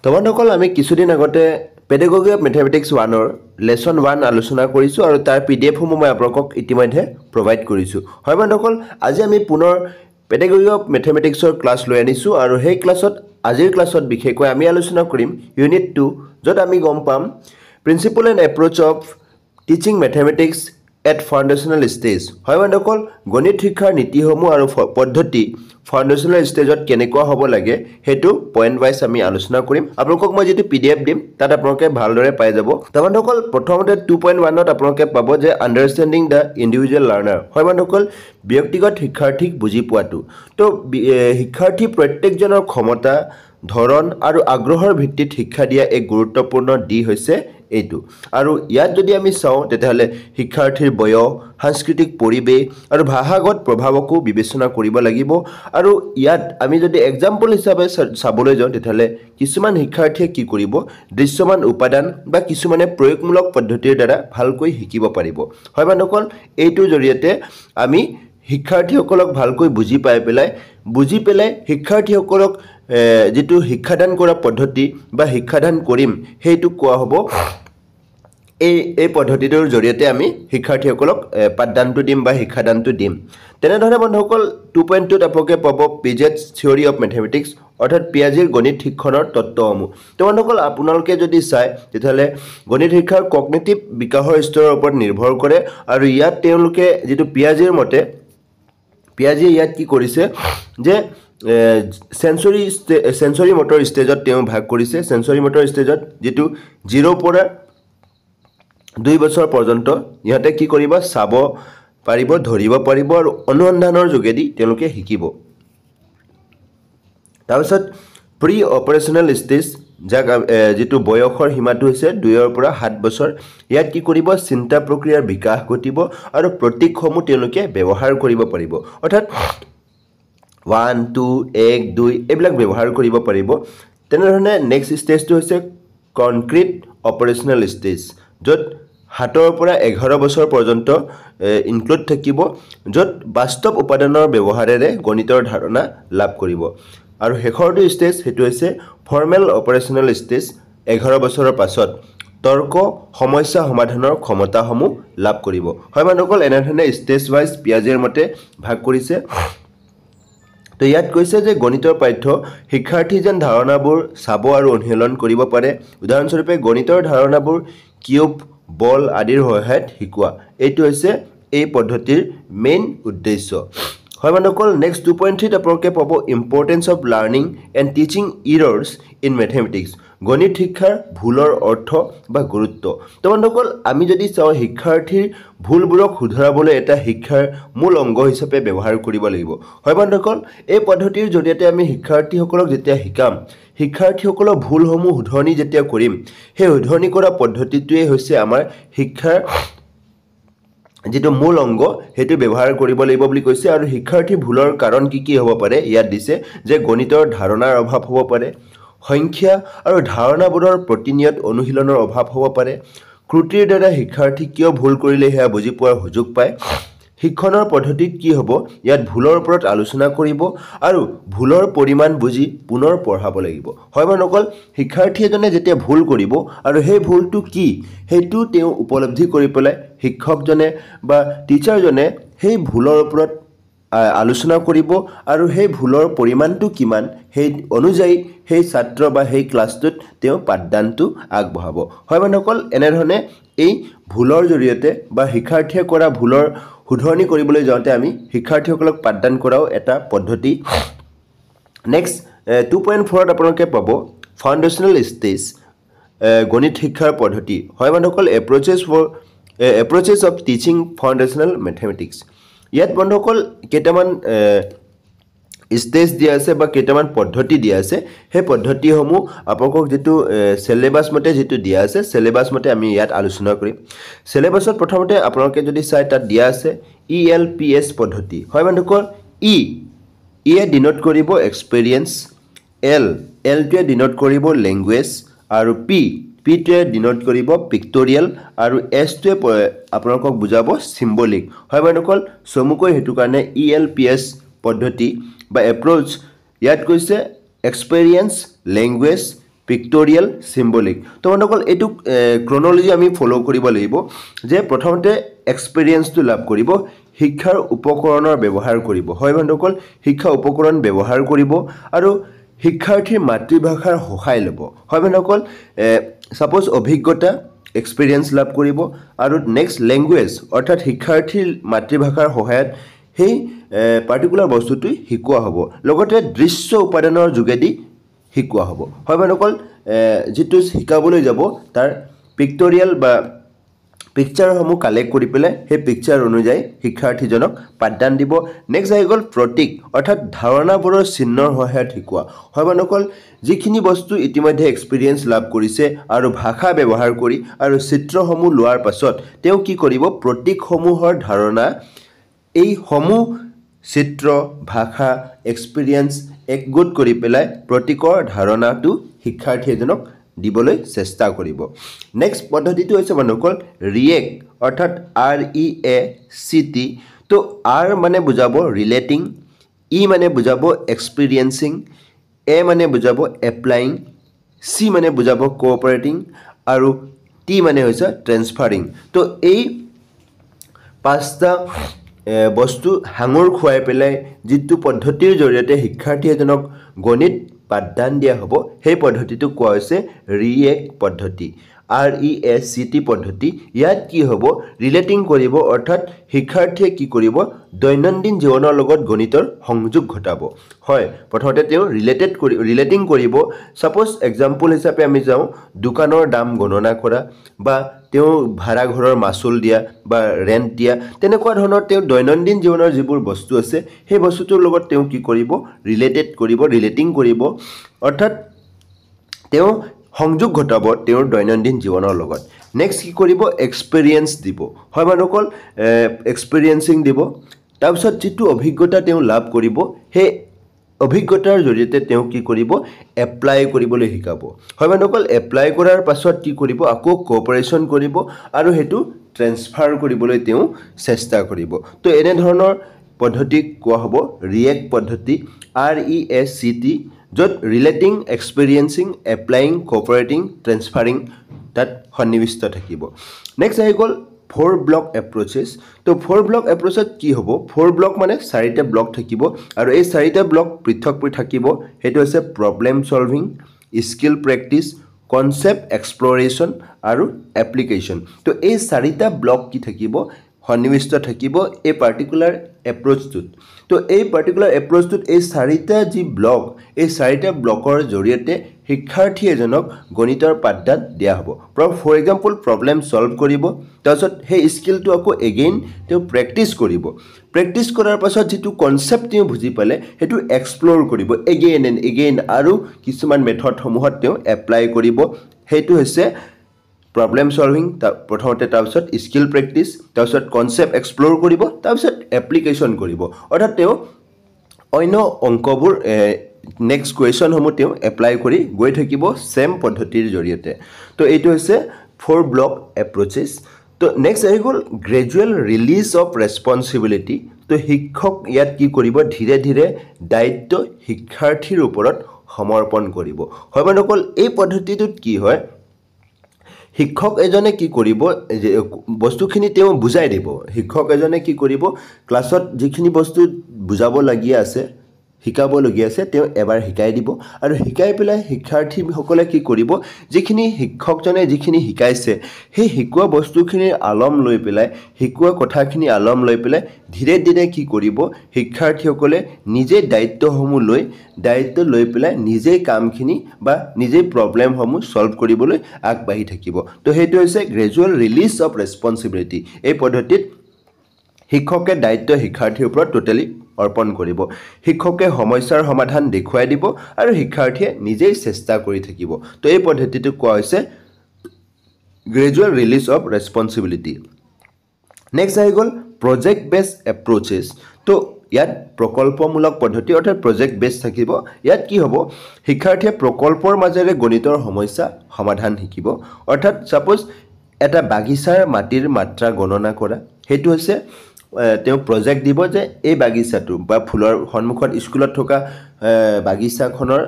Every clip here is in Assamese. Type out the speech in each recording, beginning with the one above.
তো বন্ধুসকল আমি কিছুদিন আগতে পেডাগজি অফ মেথমেটিক্স 1 লেসন 1 আলোচনা কৰিছো আৰু তাৰ পিডিএফ সমূহ মই আপোনালোকক ইতিমধ্যে প্ৰভাইড কৰিছো হয় বন্ধুসকল আজি আমি পুনৰ পেডাগজি অফ মেথমেটিক্সৰ ক্লাস লৈ আনিছো আৰু সেই ক্লাছত আজিৰ ক্লাছত বিশেষকৈ আমি আলোচনা কৰিম ইউনিট 2 যত আমি গম পাম principle and approach of teaching mathematics at foundational stage হয় বন্ধুসকল গণিত শিক্ষাৰ নীতিসমূহ আৰু পদ্ধতি ফাউন্ডেশনাল স্টেজত কেনেকুৱা হ'ব লাগে হেতু পয়েন্ট ওয়াইজ আমি আলোচনা কৰিম আপোনালোকক মই যেটো পিডিএফ দিম তাত আপোনালোকে ভালদৰে পাই যাব তো বন্ধুসকল প্ৰথমতে 2.1 ত আপোনালোকে পাব যে আন্ডাৰষ্টেণ্ডিং দা ইন্ডিভিজুৱেল লাৰ্নাৰ হয় বন্ধুসকল ব্যক্তিগত শিক্ষাৰ্থীক বুজি পোৱাটো তো শিক্ষাৰ্থী প্ৰত্যেকজনৰ ক্ষমতা ধৰণ আৰু আগ্ৰহৰ ভিত্তিত শিক্ষা দিয়া এক গুৰুত্বপূৰ্ণ দি হৈছে এইটো আৰু ইয়াত যদি আমি চাওঁ তেতিয়াহলে শিক্ষাৰ্থীৰ বয়স সাংস্কৃতিক পৰিবেশ আৰু ভাষাগত প্ৰভাৱকো বিবেচনা কৰিব লাগিব আৰু ইয়াত আমি যদি এক্সাম্পল হিচাপে চাবলৈ যাওঁ তেতিয়াহলে কিছুমান শিক্ষাৰ্থীয়ে কি কৰিব দৃশ্যমান উপাদান বা কিছুমানে প্ৰয়োগমূলক পদ্ধতিৰ দ্বাৰা ভালকৈ শিকিব পাৰিব হয় বন্ধুসকল এইটোৰ জৰিয়তে আমি শিক্ষাৰ্থীসকলক ভালকৈ বুজি পেলাই শিক্ষাৰ্থীসকলক যেটো শিক্ষাদান কৰা পদ্ধতি বা শিক্ষাদান কৰিম হেতু কোৱা হ'ব এই পদ্ধতিটোৰ জৰিয়তে আমি শিক্ষাৰ্থীসকলক পাঠদানটো দিম বা শিক্ষাদানটো দিম তেনেধৰণে বন্ধুসকল 2.2 ত আপোনালোকে পাব পিজেটছ থিওৰি অফ মেথমেটিক্স অৰ্থাৎ পিয়াজেৰ গণিত শিক্ষণৰ তত্ত্বসমূহ তো বন্ধুসকল আপোনালোকে যদি চাই তেতিয়াহলে গণিত শিক্ষাৰ কগনিটিভ বিকাশৰ স্তৰৰ ওপৰত নিৰ্ভৰ কৰে আৰু ইয়াত তেওঁলোকে যেটো পিয়াজেৰ মতে পিয়াজে ইয়াত কি কৰিছে যে সেন্সৰি মোটৰ ষ্টেজত তেওঁ ভাগ কৰিছে সেন্সৰি মোটৰ ষ্টেজত যেটো 0 পৰা 2 বছৰ পৰ্যন্ত ইহতে কি কৰিব চাব পাৰিব ধৰিব পাৰিব আৰু অনুসন্ধানৰ যোগেদি তেওঁলোকে শিকিব তাৰপিছত প্ৰি অপাৰেশনাল ষ্টেজ যাক যেটো বয়সৰ সীমাটো হৈছে 2 পৰা 7 বছৰ ইয়াত কি কৰিব চিন্তা প্ৰক্ৰিয়াৰ বিকাশ ঘটিব আৰু প্ৰতীকসমূহ তেওঁলোকে ব্যৱহাৰ কৰিব পাৰিব অৰ্থাৎ 1 2 1 2 এইবিলাক ব্যৱহাৰ কৰিব পাৰিব তেনেধৰণে নেক্সট ষ্টেজটো হৈছে কনক্ৰিট অপাৰেশনাল ষ্টেজ যত 7 পৰা 11 বছৰ পৰ্যন্ত ইনক্লুড থাকিব যত বাস্তৱ উপাদানৰ ব্যৱহাৰেৰে গণিতৰ ধাৰণা লাভ কৰিব আৰু শেষৰটো ষ্টেজ হেতু হৈছে ফৰ্মেল অপাৰেশনাল ষ্টেজ 11 বছৰৰ পাছত তৰ্ক সমস্যা সমাধানৰ ক্ষমতাসমূহ লাভ কৰিব হয় বন্ধুসকল এনেধৰণে ষ্টেজ ওয়াইজ পিয়াজেৰ মতে ভাগ কৰিছে তো ইয়াত কৈছে যে গণিতৰ পাঠ্য শিক্ষাৰ্থী যেন ধাৰণাবোৰ চাব আৰু অনুশীলন কৰিব পাৰে উদাহৰণস্বৰূপে গণিতৰ ধাৰণাবোৰ কিউব বল আদিৰ সহায়ত শিকোৱা এইটো হৈছে এই পদ্ধতিৰ মেইন উদ্দেশ্য হয় বন্ধুসকল নেক্সট 2.3 আপোনালোকে পাব importance of learning and teaching errors in mathematics গণিত শিক্ষাৰ ভুলৰ অৰ্থ বা গুৰুত্ব তো বন্ধুসকল আমি যদি চাওঁ শিক্ষাৰ্থীৰ ভুলবোৰক শুধৰাবলৈ এটা শিক্ষাৰ মূল অংগ হিচাপে ব্যৱহাৰ কৰিব লাগিব হয় বন্ধুসকল এই পদ্ধতিৰ জৰিয়তে আমি শিক্ষাৰ্থীসকলক যেতিয়া শিকাম শিক্ষাৰ্থীসকলৰ ভুলসমূহ শুধৰণি যেতিয়া কৰিম সেই শুধৰণি কৰা পদ্ধতিটোৱে হৈছে আমাৰ শিক্ষাৰ যেটো মূল অংগ হেতু ব্যৱহাৰ কৰিব লাগিব বুলি কৈছে আৰু শিক্ষাৰ্থী ভুলৰ কাৰণ কি হ'ব পাৰে ইয়াত দিছে যে গণিতৰ ধাৰণাৰ অভাৱ হ'ব পাৰে সংখ্যা আৰু ধাৰণাবোৰৰ প্ৰতিনিয়ত অনুশীলনৰ অভাৱ হ'ব পাৰে ক্ৰুটিৰ দ্বাৰা শিক্ষাৰ্থী কিয় ভুল কৰিলে হেয়া বুজি পোৱাৰ সুযোগ পায় শিক্ষণৰ পদ্ধতিত কি হ'ব ইয়াত ভুলৰ ওপৰত আলোচনা কৰিব আৰু ভুলৰ পৰিমাণ বুজি পুনৰ পঢ়াব লাগিব হয় বন্ধুসকল শিক্ষাৰ্থী এজনে যেতিয়া ভুল কৰিব আৰু সেই ভুলটো কি হেতু তেওঁ উপলব্ধি কৰি পেলাই শিক্ষকজনে বা টিচাৰজনে সেই ভুলৰ ওপৰত আলোচনা কৰিব আৰু সেই ভুলৰ পৰিমাণটো কিমান সেই অনুযায়ী সেই ছাত্ৰ বা সেই ক্লাছটোত তেওঁ পাঠদানটো আগবঢ়াব হয় বন্ধুসকল এনেধৰণে এই ভুলৰ জৰিয়তে বা শিক্ষাৰ্থীয়ে কৰা ভুলৰ শুধৰণি কৰিবলৈ যাওঁতে আমি শিক্ষাৰ্থীসকলক পাঠদান কৰাও এটা পদ্ধতি নেক্সট 2.4 ত আপোনালোকে পাব ফাউন্ডেশনাল ষ্টেজ গণিত শিক্ষাৰ পদ্ধতি হয় বন্ধুসকল approaches of teaching foundational mathematics ইয়াত বন্ধুসকল কেইটামান ষ্টেজ দিয়া আছে বা কেইটামান পদ্ধতি দিয়া আছে সেই পদ্ধতিসমূহ আপোনালোকক যেটো সিলেবাস মতে যেটো দিয়া আছে সিলেবাস মতে আমি ইয়াত আলোচনা কৰিম সিলেবাসত প্ৰথমতে আপোনালোকে যদি চাই তাত দিয়া আছে ELPS পদ্ধতি হয় বন্ধুসকল ই ডিনোট কৰিব এক্সপেৰিয়েন্স L টোৱে ডিনোট কৰিব ল্যাঙ্গুৱেজ আৰু P টোৱে ডিনোট কৰিব পিক্টোৰিয়েল আৰু S টোৱে আপোনালোকক বুজাব সিম্বলিক হয় বন্ধুসকল সমুকৈ হেতু কাৰণে ELPS পদ্ধতি বা এপ্ৰোচ ইয়াত কৈছে এক্সপেৰিয়েন্স ল্যাঙ্গুৱেজ পিক্টোৰিয়েল সিম্বলিক তো বন্ধুসকল এইটো ক্ৰনলজি আমি ফলো কৰিব লাগিব যে প্ৰথমতে এক্সপেৰিয়েন্সটো লাভ কৰিব শিক্ষাৰ উপকৰণৰ ব্যৱহাৰ কৰিব হয় বন্ধুসকল শিক্ষা উপকৰণ ব্যৱহাৰ কৰিব আৰু শিক্ষাৰ্থীৰ মাতৃভাষাৰ সহায় ল'ব হয় বন্ধুসকল সাপোজ অভিজ্ঞতা এক্সপেৰিয়েন্স লাভ কৰিব আৰু নেক্সট ল্যাঙ্গুৱেজ অৰ্থাৎ শিক্ষাৰ্থীৰ মাতৃভাষাৰ সহায়ত সেই পাৰ্টিকুলাৰ বস্তুটো শিকোৱা হ'ব লগতে দৃশ্য উপাদানৰ যোগেদি শিকোৱা হ'ব হয় বন্ধুসকল যেটো শিকাবলৈ যাব তাৰ পিক্টোৰিয়েল বা পিকচাৰসমূহ কালেক্ট কৰি পেলাই সেই পিকচাৰ অনুযায়ী শিক্ষাৰ্থীজনক পাঠদান দিব নেক্সট আহি গ'ল প্ৰতীক অৰ্থাৎ ধাৰণাবোৰৰ চিহ্নৰ সহায়ত শিকোৱা হয় বন্ধুসকল যিখিনি বস্তু ইতিমধ্যে এক্সপেৰিয়েন্স লাভ কৰিছে আৰু ভাষা ব্যৱহাৰ কৰি আৰু চিত্ৰসমূহ লোৱাৰ পাছত তেওঁ কি কৰিব প্ৰতীকসমূহৰ ধাৰণা এই সমূহ চিত্ৰ ভাষা এক্সপেৰিয়েন্স একগোট কৰি পেলাই প্ৰতীকৰ ধাৰণাটো শিক্ষাৰ্থী এজনক দিবলৈ চেষ্টা কৰিব নেক্সট পদ্ধতিটো হৈছে বন্ধুসকল ৰিয়েক্ট অৰ্থাৎ REACT তো R মানে বুজাব ৰিলেটিং E মানে বুজাব এক্সপেৰিয়েন্সিং A মানে বুজাব এপ্লাইং C মানে বুজাব কোঅপাৰেটিং আৰু T মানে হৈছে ট্ৰান্সফাৰিং তো এই পাঁচটা বস্তু হাঙৰ খুৱাই পেলাই যিটো পদ্ধতিৰ জৰিয়তে শিক্ষাৰ্থী এজনক গণিত পাঠদান দিয়া হ'ব সেই পদ্ধতিটো কোৱা হৈছে ৰিয়েক্ট পদ্ধতি REACT পদ্ধতি ইয়াত কি হ'ব ৰিলেটিং কৰিব অৰ্থাৎ শিক্ষাৰ্থীয়ে কি কৰিব দৈনন্দিন জীৱনৰ লগত গণিতৰ সংযোগ ঘটাব হয় প্ৰথমতে তেওঁ ৰিলেটিং কৰিব সাপোজ এক্সাম্পল হিচাপে আমি যাওঁ দোকানৰ দাম গণনা কৰা বা তেওঁ ভাড়া ঘৰৰ মাসুল দিয়া বা ৰেন্ট দিয়া তেনেকুৱা ধৰণৰ তেওঁ দৈনন্দিন জীৱনৰ যিবোৰ বস্তু আছে সেই বস্তুটোৰ লগত তেওঁ কি কৰিব ৰিলেটিং কৰিব অৰ্থাৎ তেওঁ সংযোগ ঘটাব তেওঁৰ দৈনন্দিন জীৱনৰ লগত নেক্সট কি কৰিব এক্সপেৰিয়েন্স দিব হয় মানুহসকল এক্সপেৰিয়েন্সিং দিব তাৰপিছত যিটো অভিজ্ঞতা তেওঁ লাভ কৰিব সেই অভিজ্ঞতাৰ জৰিয়তে তেওঁ কি কৰিব এপ্লাই কৰিবলৈ শিকাব হয় মানুহসকল এপ্লাই কৰাৰ পাছত কি কৰিব আকৌ কোঅপাৰেচন কৰিব আৰু হেতু ট্ৰান্সফাৰ কৰিবলৈ তেওঁ চেষ্টা কৰিব তো এনে ধৰণৰ পদ্ধতি কোৱা হ'ব ৰিয়েক্ট পদ্ধতি REACT য'ত ৰিলেটিং এক্সপেৰিয়েন্সিং এপ্লাইং কোঅপাৰেটিং ট্ৰান্সফাৰিং তাত সন্নিবিষ্ট থাকিব নেক্সট আহি গ'ল 4 ব্লক এপ্ৰোচেছ তো 4 ব্লক এপ্ৰোচত কি হ'ব 4 ব্লক মানে 4টা ব্লক থাকিব আৰু এই 4টা ব্লক পৃথক থাকিব হেতু হৈছে problem solving skill practice concept exploration আৰু এপ্লিকেশন তো এই 4টা ব্লক কি থাকিব সন্নিবিষ্ট থাকিব এই পাৰ্টিকুলাৰ এপ্ৰোচটোত তো এই পাৰ্টিকুলাৰ এপ্ৰোচটোত এই 4টা যি ব্লক এই 4টা ব্লকৰ জৰিয়তে শিক্ষাৰ্থী এজনক গণিতৰ পাঠদান দিয়া হ'ব ফৰ এক্সাম্পল প্ৰবলেম সলভ কৰিব তাৰছত সেই স্কিলটো আকৌ এগেইন তেওঁ প্ৰেক্টিস কৰিব প্ৰেক্টিস কৰাৰ পাছত যেটো কনসেপ্ট তেওঁ বুজি পালে হেতু এক্সপ্লোৰ কৰিব এগেইন এণ্ড এগেইন আৰু কিছুমান মেথড সমূহত তেওঁ এপ্লাই কৰিব হেতু হৈছে প্ৰবলেম সলভিং প্ৰথমতে তাৰছত স্কিল প্ৰেক্টিস তাৰছত কনসেপ্ট এক্সপ্লোৰ কৰিব তাৰছত এপ্লিকেশন কৰিব অৰ্থাৎ তেওঁ অন্য অংকবোৰ নেক্সট কুৱেশ্যন সমূহ তেওঁ এপ্লাই কৰি গৈ থাকিব সেম পদ্ধতিৰ জৰিয়তে তো এইটো হৈছে 4 ব্লক এপ্ৰোচেছ তো নেক্সট আহি গ'ল গ্ৰেজুৱেল ৰিলিজ অফ ৰেসপন্সিবিলিটি তো শিক্ষক ইয়াত কি কৰিব ধীৰে ধীৰে দায়িত্ব শিক্ষাৰ্থীৰ ওপৰত সমৰ্পণ কৰিব হয় বন্ধুসকল এই পদ্ধতিটোত কি হয় শিক্ষক এজনে কি কৰিব বস্তুখিনি তেওঁ বুজাই দিব শিক্ষক এজনে কি কৰিব ক্লাছত যিখিনি বস্তু বুজাব লাগি আছে শিকাব লগি আছে তেওঁ এবাৰ শিকাই দিব আৰু শিকাই পেলাই শিক্ষাৰ্থীসকলে কি কৰিব যিখিনি শিক্ষকজনে যিখিনি শিকাইছে সেই শিকোৱা বস্তুখিনিৰ আলম লৈ পেলাই শিকোৱা কথাখিনি আলম লৈ পেলাই ধীৰে ধীৰে কি কৰিব শিক্ষাৰ্থীসকলে নিজে দায়িত্ব লৈ পেলাই নিজে কামখিনি বা নিজে প্ৰবলেমসমূহ সলভ কৰিবলৈ আগবাঢ়ি থাকিব তো হেতু হৈছে গ্ৰেজুৱেল ৰিলিজ অফ ৰেসপন্সিবিলিটি এই পদ্ধতিত শিক্ষকে দায়িত্ব শিক্ষাৰ্থীৰ ওপৰত টোটালি অৰ্পণ কৰিব শিক্ষকে সমস্যাৰ সমাধান দেখুৱাই দিব আৰু শিক্ষাৰ্থীয়ে নিজেই চেষ্টা কৰি থাকিব তো এই পদ্ধতিটো কোৱা হৈছে gradual release of responsibility next আহি গ'ল প্ৰজেক্ট বেস এপ্ৰোচেছ তো ইয়াত প্ৰকল্পমূলক পদ্ধতি অৰ্থাৎ প্ৰজেক্ট বেস থাকিব ইয়াত কি হ'ব শিক্ষাৰ্থীয়ে প্ৰকল্পৰ মাজেৰে গণিতৰ সমস্যা সমাধান শিকিব অৰ্থাৎ সাপোজ এটা বাগিচাৰ মাটিৰ মাত্ৰা গণনা কৰা হেতু হৈছে তেওঁ প্ৰজেক্ট দিব যে এই বাগিচাটো বা ফুলৰ সন্মুখত স্কুলত থকা বাগিচাখনৰ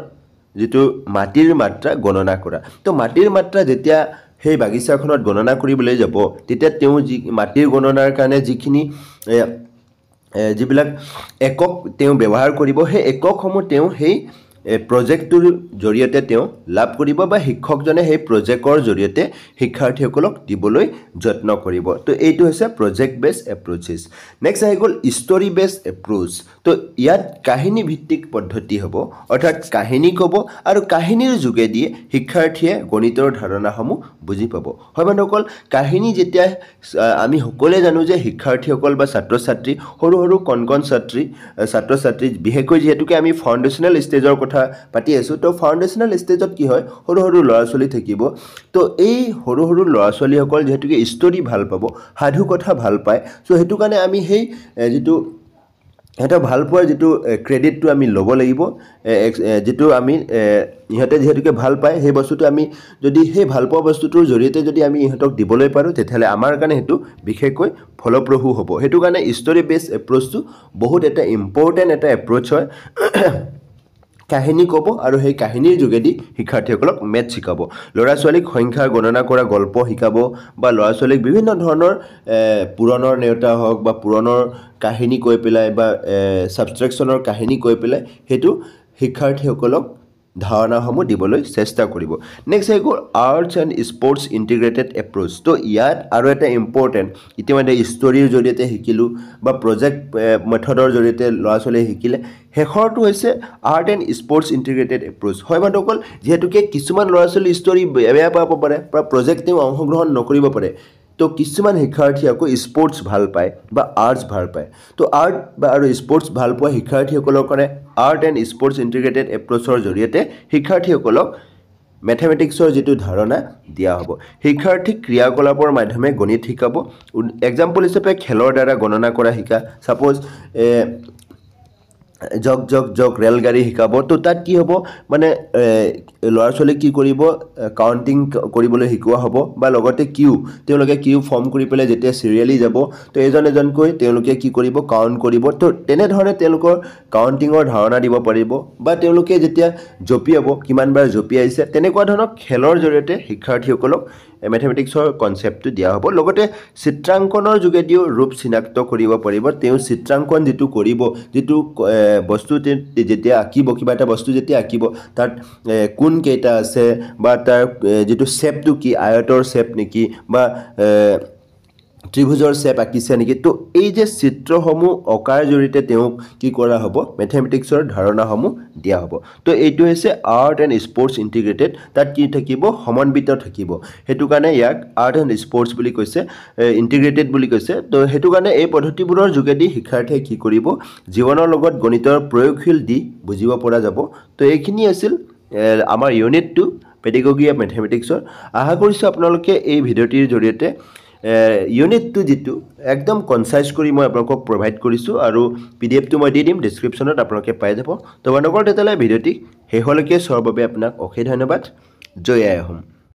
যিটো মাটিৰ মাত্ৰা গণনা কৰা তো মাটিৰ মাত্ৰা যেতিয়া সেই বাগিচাখনত গণনা কৰিবলৈ যাব তেতিয়া তেওঁ যি মাটিৰ গণনাৰ কাৰণে যিখিনি যিবিলাক একক তেওঁ ব্যৱহাৰ কৰিব সেই এককসমূহ তেওঁ সেই প্ৰজেক্টটোৰ জৰিয়তে তেওঁ লাভ কৰিব বা শিক্ষকজনে সেই প্ৰজেক্টৰ জৰিয়তে শিক্ষাৰ্থীসকলক দিবলৈ যত্ন কৰিব তো এইটো হৈছে প্ৰজেক্ট বেছ এপ্ৰ'চেছ নেক্সট আহি গ'ল ষ্টৰী বেছ এপ্ৰ'চ তো ইয়াত কাহিনী ভিত্তিক পদ্ধতি হ'ব অৰ্থাৎ কাহিনী ক'ব আৰু কাহিনীৰ যোগেদি শিক্ষাৰ্থীয়ে গণিতৰ ধাৰণাসমূহ বুজি পাব হয় বন্ধুসকল কাহিনী যেতিয়া আমি সকলোৱে জানো যে শিক্ষাৰ্থীসকল বা ছাত্ৰ ছাত্ৰী সৰু সৰু কণ ছাত্ৰ ছাত্ৰী বিশেষকৈ যিহেতুকে আমি ফাউণ্ডেশ্যনেল ষ্টেজৰ কথা পাতি আছোঁ তো ফাউণ্ডেশ্যনেল ষ্টেজত কি হয় সৰু সৰু ল'ৰা ছোৱালী থাকিব তো এই সৰু সৰু ল'ৰা ছোৱালীসকল যিহেতুকে ষ্টৰী ভাল পাব সাধু কথা ভাল পায় চ' সেইটো কাৰণে আমি সেই যিটো এটা ভাল পোৱাৰ যিটো ক্ৰেডিটটো আমি ল'ব লাগিব যিটো আমি ইহঁতে যিহেতুকে ভাল পায় সেই বস্তুটো আমি যদি সেই ভাল পোৱা বস্তুটোৰ জৰিয়তে যদি আমি ইহঁতক দিবলৈ পাৰোঁ তেতিয়াহ'লে আমাৰ কাৰণে সেইটো বিশেষকৈ ফলপ্ৰসূ হ'ব সেইটো কাৰণে ষ্টৰী বেছ এপ্ৰ'চটো বহুত এটা ইম্পৰ্টেণ্ট এটা এপ্ৰ'চ হয় কাহিনী ক'ব আৰু সেই কাহিনীৰ যোগেদি শিক্ষাৰ্থীসকলক মেথ শিকাব ল'ৰা ছোৱালীক সংখ্যা গণনা কৰা গল্প শিকাব বা ল'ৰা ছোৱালীক বিভিন্ন ধৰণৰ পুৰণৰ নেওতা হওক বা পুৰণৰ কাহিনী কৈ পেলাই বা ছাবষ্ট্ৰেকশ্যনৰ কাহিনী কৈ পেলাই সেইটো শিক্ষাৰ্থীসকলক ধাৰণাসমূহ দিবলৈ চেষ্টা কৰিব নেক্সট আহি গ'ল arts and sports integrated approach তো ইয়াত আৰু এটা ইম্পৰ্টেণ্ট ইতিমধ্যে ষ্টৰীৰ জৰিয়তে শিকিলোঁ বা প্ৰজেক্ট মেথডৰ জৰিয়তে ল'ৰা ছোৱালীয়ে শিকিলে শেষৰটো হৈছে art and sports integrated approach হয় বন্ধুসকল যিহেতুকে কিছুমান ল'ৰা ছোৱালী ষ্টৰী বেয়া পাব পাৰে বা প্ৰজেক্ট তেওঁ অংশগ্ৰহণ নকৰিব পাৰে তো কিছুমান শিক্ষাৰ্থী আকৌ স্পৰ্টছ ভাল পায় বা আৰ্টছ ভাল পায় তো আৰ্ট বা আৰু স্পৰ্টছ ভাল পোৱা শিক্ষাৰ্থীসকলৰ কাৰণে আৰ্ট এণ্ড স্পৰ্টছ ইণ্টিগ্ৰেটেড এপ্ৰ'চৰ জৰিয়তে শিক্ষাৰ্থীসকলক মেথমেটিক্সৰ যিটো ধাৰণা দিয়া হ'ব শিক্ষাৰ্থীক ক্ৰিয়াকলাপৰ মাধ্যমে গণিত শিকাব এক্সাম্পল হিচাপে খেলৰ দ্বাৰা গণনা কৰা শিকা ছাপ'জ জগ ৰেলগাড়ী শিকাব তো তাত কি হ'ব মানে ল'ৰা ছোৱালীক কি কৰিব কাউণ্টিং কৰিবলৈ শিকোৱা হ'ব বা লগতে তেওঁলোকে কিউ ফৰ্ম কৰি পেলাই যেতিয়া চিৰিয়েলি যাব তো এজন এজনকৈ তেওঁলোকে কি কৰিব কাউণ্ট কৰিব তো তেনেধৰণে তেওঁলোকৰ কাউণ্টিঙৰ ধাৰণা দিব পাৰিব বা তেওঁলোকে যেতিয়া জঁপিয়াব কিমানবাৰ জঁপিয়াইছে তেনেকুৱা ধৰণৰ খেলৰ জৰিয়তে শিক্ষাৰ্থীসকলক মেথমেটিক্সৰ কনচেপ্টটো দিয়া হ'ব লগতে চিত্ৰাংকনৰ যোগেদিও ৰূপ চিনাক্ত কৰিব পাৰিব তেওঁ চিত্ৰাংকন যিটো কৰিব যিটো বস্তু যেতিয়া আঁকিব কিবা এটা বস্তু যেতিয়া আঁকিব তাত কোন কেইটা আছে বা তাৰ যিটো শ্বেপটো কি আয়তৰ শ্বেপ নেকি বা ত্ৰিভুজৰ শ্বেপ আঁকিছে নেকি তো এই যে চিত্ৰসমূহ অঁকাৰ জৰিয়তে তেওঁক কি কৰা হ'ব মেথমেটিক্সৰ ধাৰণাসমূহ দিয়া হ'ব তো এইটো হৈছে আৰ্ট এণ্ড স্পৰ্টছ ইণ্টিগ্ৰেটেড তাত কি থাকিব সমন্বিত থাকিব সেইটো কাৰণে ইয়াক আৰ্ট এণ্ড স্পৰ্টছ বুলি কৈছে ইণ্টিগ্ৰেটেড বুলি কৈছে তো সেইটো কাৰণে এই পদ্ধতিবোৰৰ যোগেদি শিক্ষাৰ্থীয়ে কি কৰিব জীৱনৰ লগত গণিতৰ প্ৰয়োগশীল দি বুজিব পৰা যাব তো এইখিনি আছিল আমাৰ ইউনিট 2 পেডাগজি অফ মেথমেটিক্সৰ আশা কৰিছোঁ আপোনালোকে এই ভিডিঅ'টিৰ জৰিয়তে ইউনিট 2 যিটো একদম কনচাইজ কৰি মই আপোনালোকক প্ৰভাইড কৰিছোঁ আৰু পিডিএফটো মই দি দিম ডেছক্ৰিপশ্যনত আপোনালোকে পাই যাব তো বন্ধুসকল তেতিয়াহ'লে ভিডিঅ'টি শেষলৈকে চোৱাৰ বাবে আপোনাক অশেষ ধন্যবাদ জয় আই অসম